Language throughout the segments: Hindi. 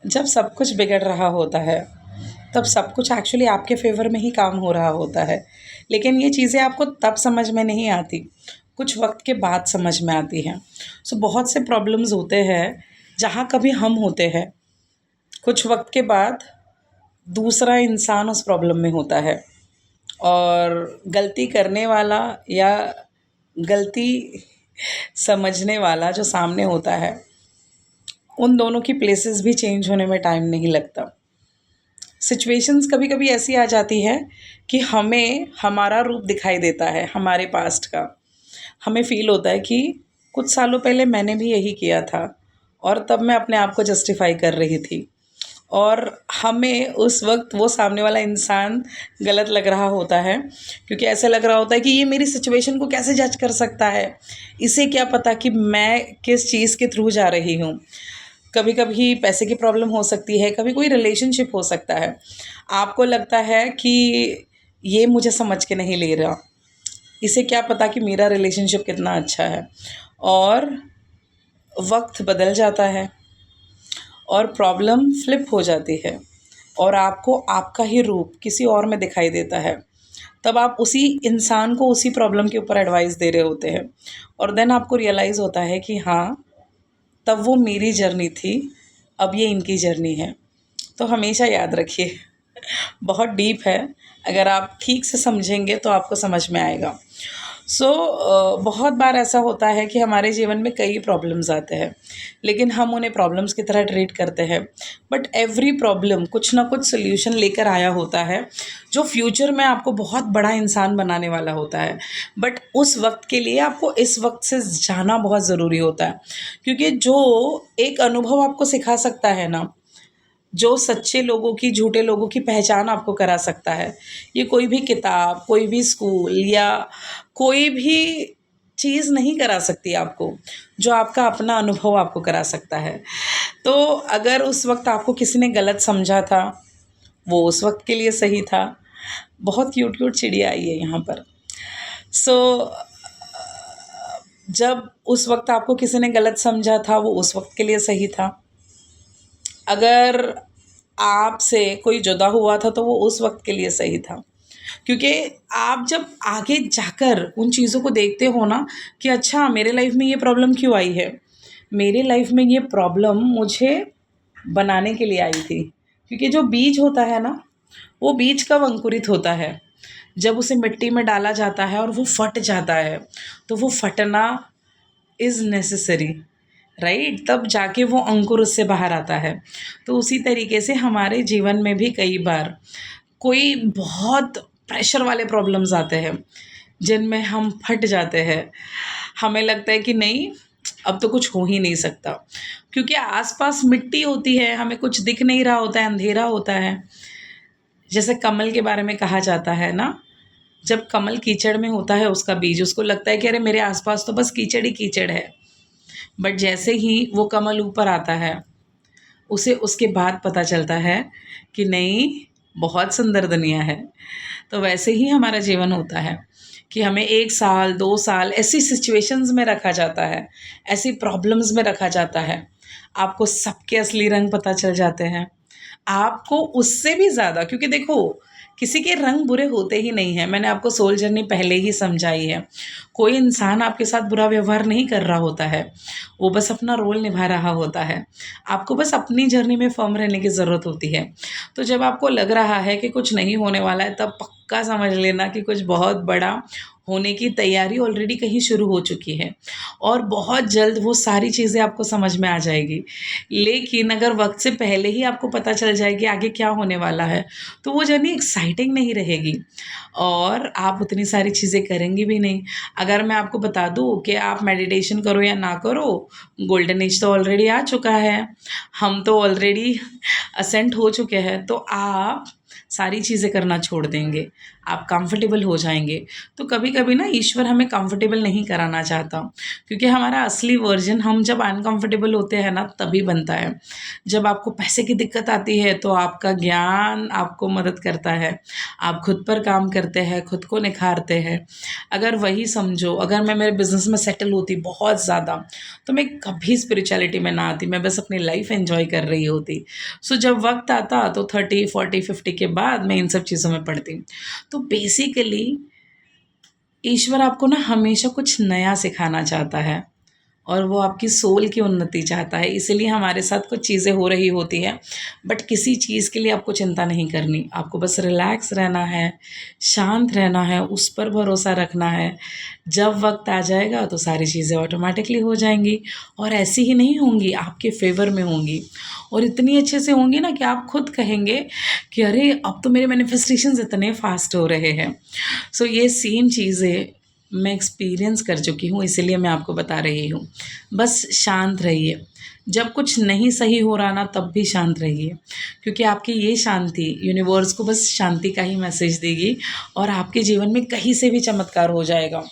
जब सब कुछ बिगड़ रहा होता है, तब सब कुछ एक्चुअली आपके फ़ेवर में ही काम हो रहा होता है। लेकिन ये चीज़ें आपको तब समझ में नहीं आती, कुछ वक़्त के बाद समझ में आती हैं। सो बहुत से प्रॉब्लम्स होते हैं, जहाँ कभी हम होते हैं, कुछ वक़्त के बाद दूसरा इंसान उस प्रॉब्लम में होता है और गलती करने वाला या गलती समझने वाला जो सामने होता है, उन दोनों की प्लेसेस भी चेंज होने में टाइम नहीं लगता। सिचुएशंस कभी-कभी ऐसी आ जाती है कि हमें हमारा रूप दिखाई देता है हमारे पास्ट का। हमें फ़ील होता है कि कुछ सालों पहले मैंने भी यही किया था और तब मैं अपने आप को जस्टिफ़ाई कर रही थी। और हमें उस वक़्त वो सामने वाला इंसान गलत लग रहा होता है, क्योंकि ऐसा लग रहा होता है कि ये मेरी सिचुएशन को कैसे जज कर सकता है? इसे क्या पता कि मैं किस चीज़ के थ्रू जा रही हूँ। कभी-कभी पैसे की प्रॉब्लम हो सकती है, कभी कोई रिलेशनशिप हो सकता है। आपको लगता है कि ये मुझे समझ के नहीं ले रहा, इसे क्या पता कि मेरा रिलेशनशिप कितना अच्छा है। और वक़्त बदल जाता है और प्रॉब्लम फ्लिप हो जाती है और आपको आपका ही रूप किसी और में दिखाई देता है। तब आप उसी इंसान को उसी प्रॉब्लम के ऊपर एडवाइस दे रहे होते हैं और देन आपको रियलाइज़ होता है कि हाँ, तब वो मेरी जर्नी थी, अब ये इनकी जर्नी है। तो हमेशा याद रखिए, बहुत डीप है, अगर आप ठीक से समझेंगे तो आपको समझ में आएगा। बहुत बार ऐसा होता है कि हमारे जीवन में कई प्रॉब्लम्स आते हैं, लेकिन हम उन्हें प्रॉब्लम्स की तरह ट्रीट करते हैं। बट एवरी प्रॉब्लम कुछ ना कुछ सॉल्यूशन लेकर आया होता है, जो फ्यूचर में आपको बहुत बड़ा इंसान बनाने वाला होता है। बट उस वक़्त के लिए आपको इस वक़्त से जाना बहुत ज़रूरी होता है, क्योंकि जो एक अनुभव आपको सिखा सकता है ना, जो सच्चे लोगों की, झूठे लोगों की पहचान आपको करा सकता है, ये कोई भी किताब, कोई भी स्कूल या कोई भी चीज़ नहीं करा सकती आपको, जो आपका अपना अनुभव आपको करा सकता है। तो अगर उस वक़्त आपको किसी ने गलत समझा था, वो उस वक़्त के लिए सही था। बहुत क्यूट-क्यूट चिड़िया आई है यहाँ पर। सो जब उस वक़्त आपको किसी ने गलत समझा था, वो उस वक़्त के लिए सही था। अगर आपसे कोई जुदा हुआ था, तो वो उस वक़्त के लिए सही था। क्योंकि आप जब आगे जाकर उन चीज़ों को देखते हो ना कि अच्छा मेरे लाइफ़ में ये प्रॉब्लम क्यों आई है? मेरे लाइफ़ में ये प्रॉब्लम मुझे बनाने के लिए आई थी। क्योंकि जो बीज होता है ना, वो बीज कब अंकुरित होता है? जब उसे मिट्टी में डाला जाता है और वो फट जाता है, तो वो फटना इज़ नेसेसरी, राइट? तब जाके वो अंकुर उससे बाहर आता है। तो उसी तरीके से हमारे जीवन में भी कई बार कोई बहुत प्रेशर वाले प्रॉब्लम्स आते हैं, जिनमें हम फट जाते हैं। हमें लगता है कि नहीं, अब तो कुछ हो ही नहीं सकता, क्योंकि आस-पास मिट्टी होती है, हमें कुछ दिख नहीं रहा होता है, अंधेरा होता है। जैसे कमल के बारे में कहा जाता है ना, जब कमल कीचड़ में होता है उसका बीज, उसको लगता है कि अरे मेरे आस-पास तो बस कीचड़ ही कीचड़ है। बट जैसे ही वो कमल ऊपर आता है, उसे उसके बाद पता चलता है कि नहीं, बहुत सुंदर दुनिया है। तो वैसे ही हमारा जीवन होता है कि हमें 1 साल, 2 साल ऐसी सिचुएशंस में रखा जाता है, ऐसी प्रॉब्लम्स में रखा जाता है। आपको सबके असली रंग पता चल जाते हैं। आपको उससे भी ज़्यादा, क्योंकि देखो, किसी के रंग बुरे होते ही नहीं हैं। मैंने आपको सोल जर्नी पहले ही समझाई है। कोई इंसान आपके साथ बुरा व्यवहार नहीं कर रहा होता है, वो बस अपना रोल निभा रहा होता है। आपको बस अपनी जर्नी में फ़र्म रहने की ज़रूरत होती है। तो जब आपको लग रहा है कि कुछ नहीं होने वाला है, तब पक्का समझ लेना कि कुछ बहुत बड़ा होने की तैयारी ऑलरेडी कहीं शुरू हो चुकी है और बहुत जल्द वो सारी चीज़ें आपको समझ में आ जाएगी। लेकिन अगर वक़्त से पहले ही आपको पता चल जाए कि आगे क्या होने वाला है, तो वो जर्नी एक्साइटिंग नहीं रहेगी और आप उतनी सारी चीज़ें करेंगी भी नहीं। अगर मैं आपको बता दूँ कि आप मेडिटेशन करो या ना करो, गोल्डन एज तो ऑलरेडी आ चुका है। हम तो ऑलरेडी असेंट हो चुके हैं, तो आप सारी चीज़ें करना छोड़ देंगे। आप कंफर्टेबल हो जाएंगे। तो कभी कभी ना ईश्वर हमें कंफर्टेबल नहीं कराना चाहता, क्योंकि हमारा असली वर्जन हम जब अनकंफर्टेबल होते हैं ना तभी बनता है। जब आपको पैसे की दिक्कत आती है तो आपका ज्ञान आपको मदद करता है, आप खुद पर काम करते हैं, खुद को निखारते हैं। अगर वही समझो, अगर मैं मेरे बिजनेस में सेटल होती बहुत ज़्यादा, तो मैं कभी स्पिरिचुअलिटी में ना आती, मैं बस अपनी लाइफ एंजॉय कर रही होती। सो जब वक्त आता तो 30 40 50 के बाद मैं इन सब चीज़ों में पड़ती। तो बेसिकली ईश्वर आपको ना हमेशा कुछ नया सिखाना चाहता है, और वो आपकी सोल की उन्नति चाहता है। इसीलिए हमारे साथ कुछ चीज़ें हो रही होती हैं, बट किसी चीज़ के लिए आपको चिंता नहीं करनी। आपको बस रिलैक्स रहना है, शांत रहना है, उस पर भरोसा रखना है। जब वक्त आ जाएगा तो सारी चीज़ें ऑटोमेटिकली हो जाएंगी, और ऐसी ही नहीं होंगी, आपके फेवर में होंगी, और इतनी अच्छे से होंगी ना कि आप खुद कहेंगे कि अरे अब तो मेरे मैनिफेस्टेशंस इतने फास्ट हो रहे हैं। सो ये सेम चीज़ें मैं एक्सपीरियंस कर चुकी हूँ, इसीलिए मैं आपको बता रही हूँ। बस शांत रहिए, जब कुछ नहीं सही हो रहा ना तब भी शांत रहिए, क्योंकि आपकी ये शांति यूनिवर्स को बस शांति का ही मैसेज देगी, और आपके जीवन में कहीं से भी चमत्कार हो जाएगा।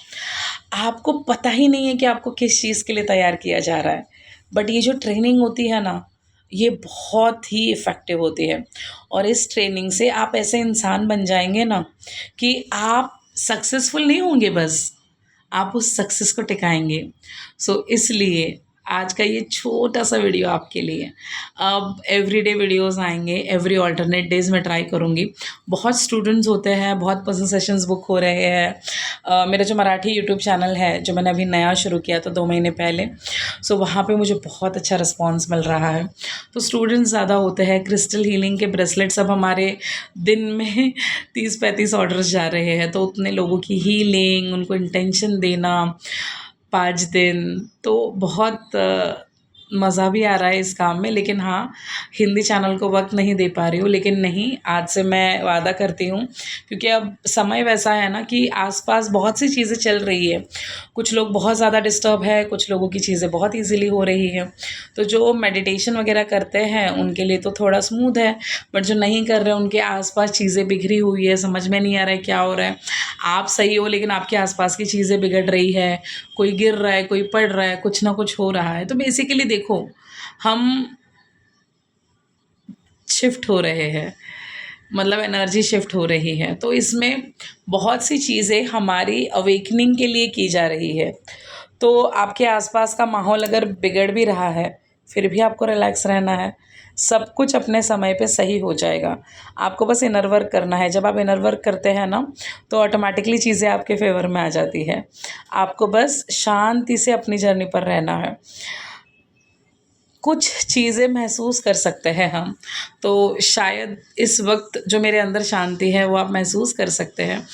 आपको पता ही नहीं है कि आपको किस चीज़ के लिए तैयार किया जा रहा है, बट ये जो ट्रेनिंग होती है ना, ये बहुत ही इफ़ेक्टिव होती है, और इस ट्रेनिंग से आप ऐसे इंसान बन जाएंगे ना कि आप सक्सेसफुल नहीं होंगे, बस आप उस सक्सेस को टिकाएंगे। सो इसलिए आज का ये छोटा सा वीडियो आपके लिए। अब एवरीडे वीडियोस आएंगे, एवरी ऑल्टरनेट डेज में ट्राई करूँगी। बहुत स्टूडेंट्स होते हैं, बहुत पर्सनल सेशंस बुक हो रहे हैं। मेरा जो मराठी यूट्यूब चैनल है, जो मैंने अभी नया शुरू किया था 2 महीने पहले, सो वहाँ पे मुझे बहुत अच्छा रिस्पॉन्स मिल रहा है। तो स्टूडेंट्स ज़्यादा होते हैं। क्रिस्टल हीलिंग के ब्रेसलेट्स अब हमारे दिन में 30 35 ऑर्डर्स जा रहे हैं, तो उतने लोगों की हीलिंग, उनको इंटेंशन देना 5 दिन, तो बहुत मज़ा भी आ रहा है इस काम में। लेकिन हाँ, हिंदी चैनल को वक्त नहीं दे पा रही हूँ, लेकिन नहीं, आज से मैं वादा करती हूँ, क्योंकि अब समय वैसा है ना कि आसपास बहुत सी चीज़ें चल रही है। कुछ लोग बहुत ज़्यादा डिस्टर्ब है, कुछ लोगों की चीज़ें बहुत ईजीली हो रही है। तो जो मेडिटेशन वगैरह करते हैं उनके लिए तो थोड़ा स्मूथ है, बट जो नहीं कर रहे उनके आसपास चीज़ें बिखरी हुई है, समझ में नहीं आ रहा है क्या हो रहा है। आप सही हो लेकिन आपके आसपास की चीज़ें बिगड़ रही है, कोई गिर रहा है, कोई पड़ रहा है, कुछ ना कुछ हो रहा है। तो बेसिकली देखो, हम शिफ्ट हो रहे हैं, मतलब एनर्जी शिफ्ट हो रही है, तो इसमें बहुत सी चीज़ें हमारी अवेकनिंग के लिए की जा रही है। तो आपके आसपास का माहौल अगर बिगड़ भी रहा है, फिर भी आपको रिलैक्स रहना है। सब कुछ अपने समय पे सही हो जाएगा। आपको बस इनर वर्क करना है। जब आप इनर वर्क करते हैं ना, तो ऑटोमेटिकली चीज़ें आपके फेवर में आ जाती है। आपको बस शांति से अपनी जर्नी पर रहना है। कुछ चीज़ें महसूस कर सकते हैं हम, तो शायद इस वक्त जो मेरे अंदर शांति है वो आप महसूस कर सकते हैं।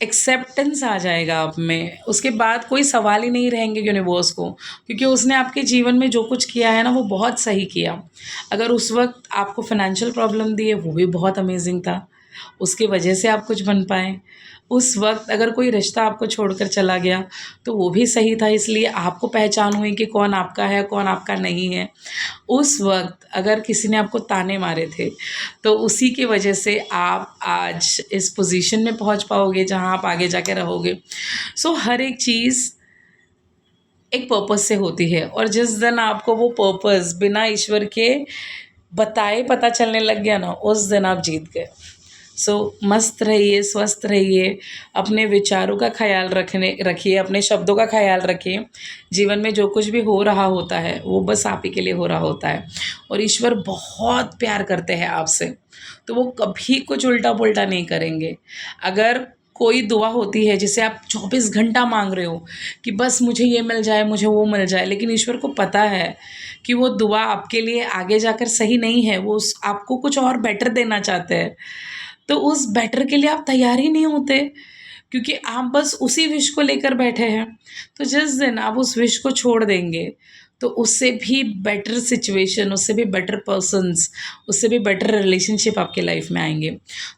एक्सेप्टेंस आ जाएगा आप में, उसके बाद कोई सवाल ही नहीं रहेंगे यूनिवर्स को, क्योंकि उसने आपके जीवन में जो कुछ किया है ना वो बहुत सही किया। अगर उस वक्त आपको फाइनेंशियल प्रॉब्लम दी है, वो भी बहुत अमेजिंग था, उसकी वजह से आप कुछ बन पाए। उस वक्त अगर कोई रिश्ता आपको छोड़कर चला गया, तो वो भी सही था, इसलिए आपको पहचान हुई कि कौन आपका है, कौन आपका नहीं है। उस वक्त अगर किसी ने आपको ताने मारे थे, तो उसी की वजह से आप आज इस पोजीशन में पहुंच पाओगे जहां आप आगे जाके रहोगे। सो हर एक चीज़ एक पर्पस से होती है, और जिस दिन आपको वो पर्पस बिना ईश्वर के बताए पता चलने लग गया ना, उस दिन आप जीत गए। सो मस्त रहिए, स्वस्थ रहिए, अपने विचारों का ख्याल रखिए, अपने शब्दों का ख्याल रखिए। जीवन में जो कुछ भी हो रहा होता है वो बस आप ही के लिए हो रहा होता है, और ईश्वर बहुत प्यार करते हैं आपसे, तो वो कभी कुछ उल्टा पुल्टा नहीं करेंगे। अगर कोई दुआ होती है जिसे आप 24 घंटा मांग रहे हो कि बस मुझे ये मिल जाए, मुझे वो मिल जाए, लेकिन ईश्वर को पता है कि वो दुआ आपके लिए आगे जाकर सही नहीं है, वो आपको कुछ और बेटर देना चाहते हैं, तो उस बेटर के लिए आप तैयार ही नहीं होते, क्योंकि आप बस उसी विश को लेकर बैठे हैं। तो जिस दिन आप उस विश को छोड़ देंगे, तो उससे भी बेटर सिचुएशन, उससे भी बेटर पर्सन्स, उससे भी बेटर रिलेशनशिप आपके लाइफ में आएंगे।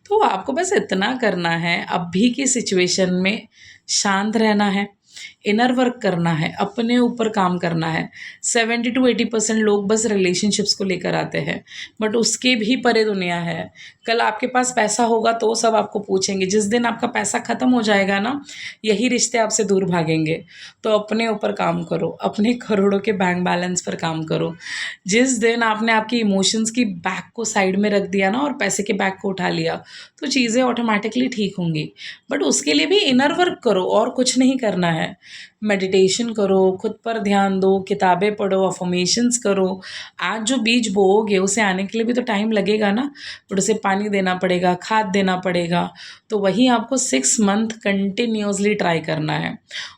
तो आपको बस इतना करना है, अभी की सिचुएशन में शांत रहना है, इनर वर्क करना है, अपने ऊपर काम करना है। 70 to 80% लोग बस रिलेशनशिप्स को लेकर आते हैं, बट उसके भी परे दुनिया है। कल आपके पास पैसा होगा तो सब आपको पूछेंगे, जिस दिन आपका पैसा ख़त्म हो जाएगा ना, यही रिश्ते आपसे दूर भागेंगे। तो अपने ऊपर काम करो, अपने करोड़ों के बैंक बैलेंस पर काम करो। जिस दिन आपने आपकी इमोशंस की बैग को साइड में रख दिया ना और पैसे के बैग को उठा लिया, तो चीज़ें ऑटोमेटिकली ठीक होंगी। बट उसके लिए भी इनर वर्क करो, और कुछ नहीं करना है। मेडिटेशन करो, खुद पर ध्यान दो, किताबें पढ़ो, अफर्मेशंस करो। आज जो बीज बोओगे उसे आने के लिए भी तो टाइम लगेगा ना, बट उसे पानी देना पड़ेगा, खाद देना पड़ेगा। तो वही आपको 6 मंथ कंटिन्यूसली ट्राई करना है।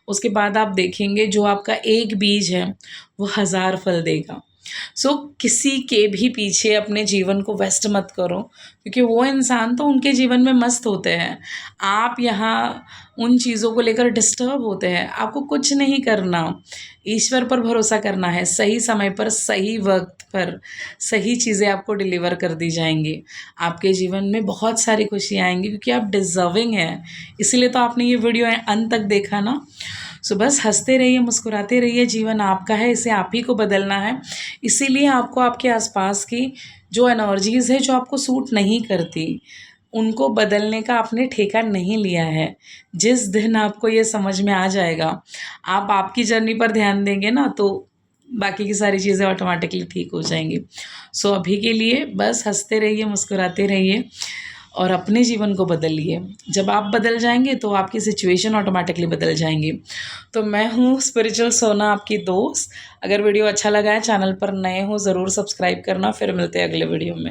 उसके बाद आप देखेंगे जो आपका एक बीज है वो 1000 फल देगा। किसी के भी पीछे अपने जीवन को वेस्ट मत करो, क्योंकि वो इंसान तो उनके जीवन में मस्त होते हैं। आप यहाँ उन चीज़ों को लेकर डिस्टर्ब होते हैं। आपको कुछ नहीं करना, ईश्वर पर भरोसा करना है। सही समय पर, सही वक्त पर सही चीज़ें आपको डिलीवर कर दी जाएंगी। आपके जीवन में बहुत सारी खुशियाँ आएंगी, क्योंकि आप डिज़र्विंग हैं। इसीलिए तो आपने ये वीडियो अंत तक देखा ना। बस हंसते रहिए, मुस्कुराते रहिए। जीवन आपका है, इसे आप ही को बदलना है। इसीलिए आपको आपके आसपास की जो एनर्जीज़ है, जो आपको सूट नहीं करती, उनको बदलने का आपने ठेका नहीं लिया है। जिस दिन आपको ये समझ में आ जाएगा, आप आपकी जर्नी पर ध्यान देंगे ना, तो बाकी की सारी चीज़ें ऑटोमेटिकली ठीक हो जाएंगी। अभी के लिए बस हंसते रहिए, मुस्कुराते रहिए और अपने जीवन को बदलिए। जब आप बदल जाएंगे तो आपकी सिचुएशन ऑटोमेटिकली बदल जाएंगी। तो मैं हूँ स्पिरिचुअल सोना, आपकी दोस्त। अगर वीडियो अच्छा लगा है, चैनल पर नए हो ज़रूर सब्सक्राइब करना। फिर मिलते हैं अगले वीडियो में।